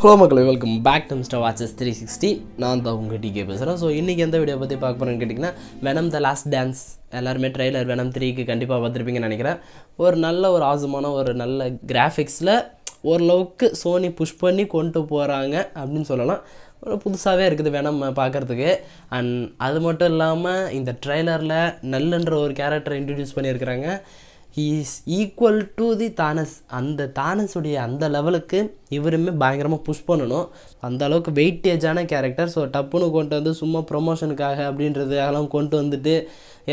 Hello மக்களே, welcome back to Mister Watches 360. நான் தான் உங்கள் டிகே பேசுகிறேன். ஸோ இன்றைக்கி எந்த வீடியோ பற்றி பார்க்க போகிறேன்னு கேட்டிங்கன்னா, வெனம் த லாஸ்ட் டான்ஸ். எல்லாருமே ட்ரெய்லர் வெனம் 3க்கு கண்டிப்பாக பார்த்துருப்பீங்கன்னு நினைக்கிறேன். ஒரு ஆசமான ஒரு நல்ல கிராஃபிக்ஸில் ஓரளவுக்கு சோனி புஷ் பண்ணி கொண்டு போகிறாங்க அப்படின்னு சொல்லலாம். ஒரு புதுசாகவே இருக்குது வெனம் பார்க்குறதுக்கு. அண்ட் அது மட்டும் இல்லாமல் இந்த ட்ரெய்லரில் நல்லன்ற ஒரு கேரக்டரை இன்ட்ரடியூஸ் பண்ணியிருக்கிறாங்க. He is equal to the Thanos. அந்த தானஸுடைய அந்த லெவலுக்கு இவருமே பயங்கரமாக புஷ் பண்ணணும். அந்த அளவுக்கு வெயிட்டேஜான கேரக்டர். ஸோ டப்புன்னு கொண்டு வந்து சும்மா ப்ரொமோஷனுக்காக அப்படின்றதுக்காகலாம் கொண்டு வந்துட்டு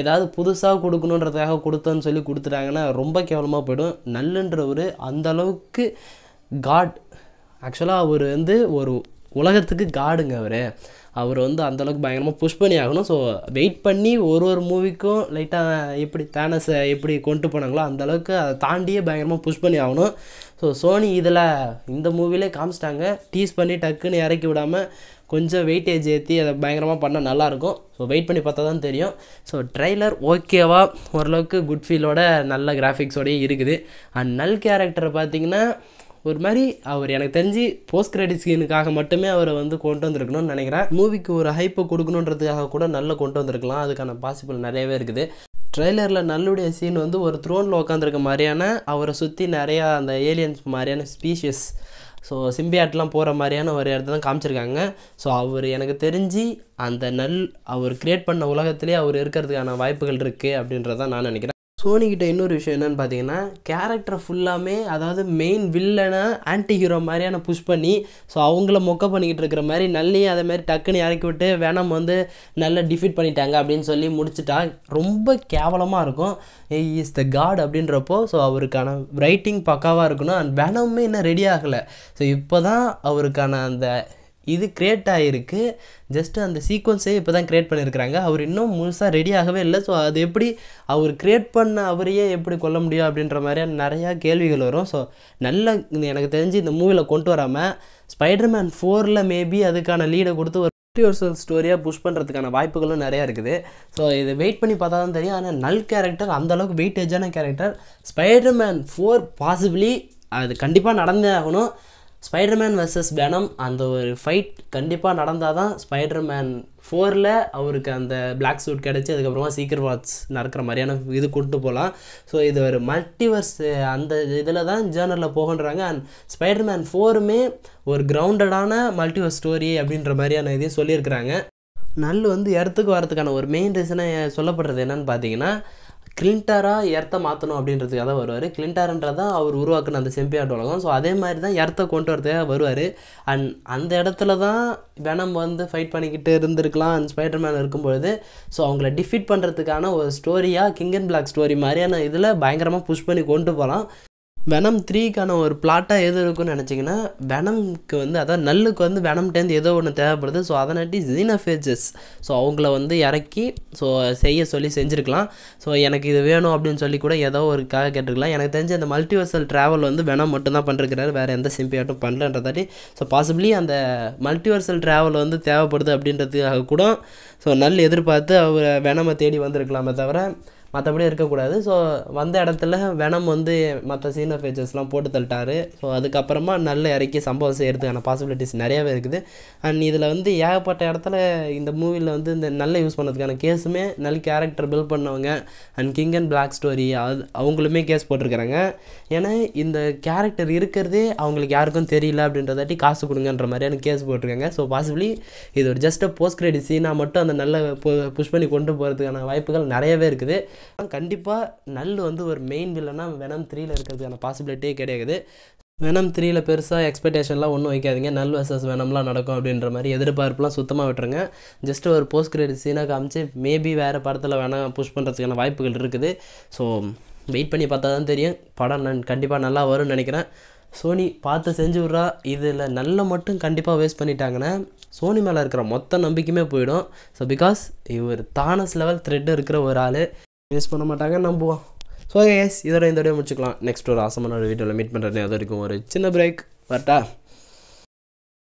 ஏதாவது புதுசாக கொடுக்கணுன்றதுக்காக கொடுத்தோன்னு சொல்லி கொடுத்துட்டாங்கன்னா ரொம்ப கேவலமாக போய்டும். நல்லன்றவர் அந்தளவுக்கு காட். ஆக்சுவலாக அவர் வந்து ஒரு உலகத்துக்கு காடுங்க. அவர் வந்து அந்தளவுக்கு பயங்கரமாக புஷ் பண்ணி ஆகணும். ஸோ வெயிட் பண்ணி ஒரு மூவிக்கும் லைட்டாக எப்படி தானஸை எப்படி கொண்டு போனாங்களோ அந்தளவுக்கு அதை தாண்டியே பயங்கரமாக புஷ் பண்ணி ஆகணும். ஸோ சோனி இதில் இந்த மூவிலே காமிச்சிட்டாங்க. டீஸ் பண்ணி டக்குன்னு இறக்கி விடாமல் கொஞ்சம் வெயிட்டேஜ் ஏற்றி அதை பயங்கரமாக பண்ணால் நல்லாயிருக்கும். ஸோ வெயிட் பண்ணி பார்த்தா தான் தெரியும். ஸோ ட்ரெய்லர் ஓகேவா, ஓரளவுக்கு குட் ஃபீலோட நல்ல கிராஃபிக்ஸோடையே இருக்குது. அண்ட் நல் கேரக்டரை பார்த்திங்கன்னா ஒரு மாதிரி அவர் எனக்கு தெரிஞ்சு போஸ்ட் கிரெடிட் சீனுக்காக மட்டுமே அவரை வந்து கொண்டு வந்திருக்கணும்னு நினைக்கிறேன். மூவிக்கு ஒரு ஹைப்பை கொடுக்கணுன்றதுக்காக கூட நல்லா கொண்டு வந்திருக்கலாம். அதுக்கான பாசிபிள் நிறையவே இருக்குது. ட்ரெய்லரில் நல்லுடைய சீன் வந்து ஒரு த்ரோனில் உட்காந்துருக்க மாதிரியான, அவரை சுற்றி நிறையா அந்த ஏலியன்ஸ் மாதிரியான ஸ்பீஷியஸ், ஸோ சிம்பியாட்லாம் போகிற மாதிரியான ஒரு இடத்த தான் காமிச்சிருக்காங்க. ஸோ அவர் எனக்கு தெரிஞ்சு அந்த அவர் க்ரியேட் பண்ண உலகத்திலே அவர் இருக்கிறதுக்கான வாய்ப்புகள் இருக்குது அப்படின்றதான் நான் நினைக்கிறேன். சோனிக்கிட்ட இன்னொரு விஷயம் என்னென்னு பார்த்தீங்கன்னா, கேரக்டரை ஃபுல்லாமே அதாவது மெயின் வில்லனை ஆன்டி ஹீரோ மாதிரியான புஷ் பண்ணி ஸோ அவங்கள மொக்க பண்ணிக்கிட்டு இருக்கிற மாதிரி நல்லையும் அதே மாதிரி டக்குன்னு இறக்கி விட்டு வெனம் வந்து நல்லா டிஃபீட் பண்ணிட்டாங்க அப்படின்னு சொல்லி முடிச்சுட்டா ரொம்ப கேவலமாக இருக்கும். இஸ் த காட் அப்படின்றப்போ ஸோ அவருக்கான ரைட்டிங் பக்காவாக இருக்கணும். அண்ட் வெனமே இன்னும் ரெடி ஆகலை. ஸோ இப்போ தான் அவருக்கான அந்த இது க்ரியேட் ஆகிருக்கு. ஜஸ்ட்டு அந்த சீக்வன்ஸே இப்போ தான் க்ரியேட் பண்ணியிருக்கிறாங்க. அவர் இன்னும் முழுசாக ரெடி ஆகவே இல்லை. ஸோ அது எப்படி அவர் க்ரியேட் பண்ண அவரையே எப்படி கொல்ல முடியும் அப்படின்ற மாதிரியான நிறையா கேள்விகள் வரும். ஸோ நல்ல எனக்கு தெரிஞ்சு இந்த மூவியில் கொண்டு வராமல் ஸ்பைடர்மேன் 4ல் மேபி அதுக்கான லீடை கொடுத்து ஒரு யூனிவர்சல் ஸ்டோரியாக புஷ் பண்ணுறதுக்கான வாய்ப்புகளும் நிறையா இருக்குது. ஸோ இது வெயிட் பண்ணி பார்த்தா தான் தெரியும். ஆனால் நல் கேரக்டர் அந்தளவுக்கு வெயிட்டேஜான கேரக்டர். ஸ்பைடர்மேன் 4 பாசிபிளி அது கண்டிப்பாக நடந்தே ஆகணும். ஸ்பைடர்மேன் வர்சஸ் வெனம் அந்த ஒரு ஃபைட் கண்டிப்பாக நடந்தால் தான் ஸ்பைடர்மேன் 4ல் அவருக்கு அந்த பிளாக் சூட் கிடச்சி அதுக்கப்புறமா சீக்ரெட் வாட்ச் நடக்கிற மாதிரியான இது கொண்டு போகலாம். ஸோ இது ஒரு மல்டிவர்ஸ் அந்த இதில் தான் ஜேர்னலில் போகன்றாங்க. அண்ட் ஸ்பைடர்மேன் 4மே ஒரு கிரவுண்டடான மல்டிவர்ஸ் ஸ்டோரி அப்படின்ற மாதிரியான இதையும் சொல்லியிருக்கிறாங்க. நல் வந்து இடத்துக்கு வரதுக்கான ஒரு மெயின் ரீசனை சொல்லப்படுறது என்னன்னு பார்த்தீங்கன்னா, கிளின்டராக எர்த்தை மாற்றணும் அப்படின்றதுக்காக தான் வருவார். கிளின்டர்ன்றதான் அவர் உருவாக்குன அந்த செம்பியாட் உலகம். ஸோ அதே மாதிரி தான் எர்த்தை கொண்டு வரதுக்காக வருவார். அண்ட் அந்த இடத்துல தான் வெனம் வந்து ஃபைட் பண்ணிக்கிட்டு இருந்திருக்கலாம் அண்ட் ஸ்பைடர்மேன் இருக்கும்பொழுது. ஸோ அவங்கள டிஃபீட் பண்ணுறதுக்கான ஒரு ஸ்டோரியாக கிங் அண்ட் பிளாக் ஸ்டோரி மாதிரியான இதில் பயங்கரமாக புஷ் பண்ணி கொண்டு போகலாம். வெனம் 3க்கான ஒரு பிளாட்டாக எது இருக்குன்னு நினச்சிங்கன்னா, வெனம்க்கு வந்து அதாவது நல்லுக்கு வந்து வெனம்டேருந்து ஏதோ ஒன்று தேவைப்படுது. ஸோ அதனாட்டி ஜீனோஃபேஜஸ் ஸோ அவங்கள வந்து இறக்கி ஸோ செய்ய சொல்லி செஞ்சுருக்கலாம். ஸோ எனக்கு இது வேணும் அப்படின்னு சொல்லி கூட ஏதோ ஒருக்காக கேட்டுருக்கலாம். எனக்கு தெரிஞ்ச அந்த மல்டிவர்சல் ட்ராவல் வந்து வெனம் மட்டும்தான் பண்ணிருக்கிறாரு, வேறு எந்த சிம்பியாட்டும் பண்ணலன்றதாட்டி. ஸோ பாசிபிளி அந்த மல்டிவர்சல் ட்ராவல் வந்து தேவைப்படுது அப்படின்றதுக்காக கூட ஸோ நல் எதிர்பார்த்து அவர் வெனமை தேடி வந்திருக்கலாமே தவிர மற்றபடி இருக்கக்கூடாது. ஸோ வந்த இடத்துல வெனம் வந்து மற்ற சீனோஃபேஜஸ்லாம் போட்டு தள்ளிட்டாரு. ஸோ அதுக்கப்புறமா நல்ல இறக்கி சம்பவம் செய்கிறதுக்கான பாசிபிலிட்டிஸ் நிறையாவே இருக்குது. அண்ட் இதில் வந்து ஏகப்பட்ட இடத்துல இந்த மூவியில் வந்து இந்த நல்ல யூஸ் பண்ணதுக்கான கேஸுமே நல்ல கேரக்டர் பில்ட் பண்ணவங்க and king and black story அவங்களுமே கேஸ் போட்டிருக்கிறாங்க. ஏன்னா இந்த கேரக்டர் இருக்கிறதே அவங்களுக்கு யாருக்கும் தெரியல அப்படின்றதாட்டி காசு கொடுங்கன்ற மாதிரியான கேஸ் போட்டிருக்காங்க. ஸோ பாசிபிளி இது ஒரு ஜஸ்ட் போஸ்ட் கிரெடிட் சீனாக மட்டும் அந்த நல்ல புஷ் பண்ணி கொண்டு போகிறதுக்கான வாய்ப்புகள் நிறையவே இருக்குது. கண்டிப்பாக நல் வந்து ஒரு மெயின் வில்லனா வெனம் 3ல் இருக்கிறதுக்கான பாசிபிலிட்டியே கிடையாது. வெனம் 3ல் பெருசாக எக்ஸ்பெக்டேஷன்லாம் ஒன்றும் வைக்காதீங்க. நல் வர்சஸ் வெனம்லாம் நடக்கும் அப்படின்ற மாதிரி எதிர்பார்ப்புலாம் சுத்தமாக விட்டுருங்க. ஜஸ்ட்டு ஒரு போஸ்ட் கிரெடிட் சீனாக காமிச்சு மேபி வேறு படத்தில் வேணால் புஷ் பண்ணுறதுக்கான வாய்ப்புகள் இருக்குது. ஸோ வெயிட் பண்ணி பார்த்தா தான் தெரியும். படம் கண்டிப்பாக நல்லா வரும்னு நினைக்கிறேன். சோனி பார்த்து செஞ்சு விட்றா. இதில் நல்ல மட்டும் கண்டிப்பாக வேஸ்ட் பண்ணிட்டாங்கன்னா சோனி மேலே இருக்கிற மொத்த நம்பிக்கையுமே போயிடும். ஸோ பிகாஸ் இவர் தானஸ் லெவல் த்ரெட் இருக்கிற ஒரு ஆள் வேஸ்ட் பண்ண மாட்டாங்க, நம்புவோம். ஸோ எஸ் இதோட இந்த வீடியோ முடிச்சுக்கலாம். நெக்ஸ்ட் ஒரு ஆசமான வீடியோவில் மீட் பண்ணுறேன். அது வரைக்கும் ஒரு சின்ன பிரேக் வரட்டா.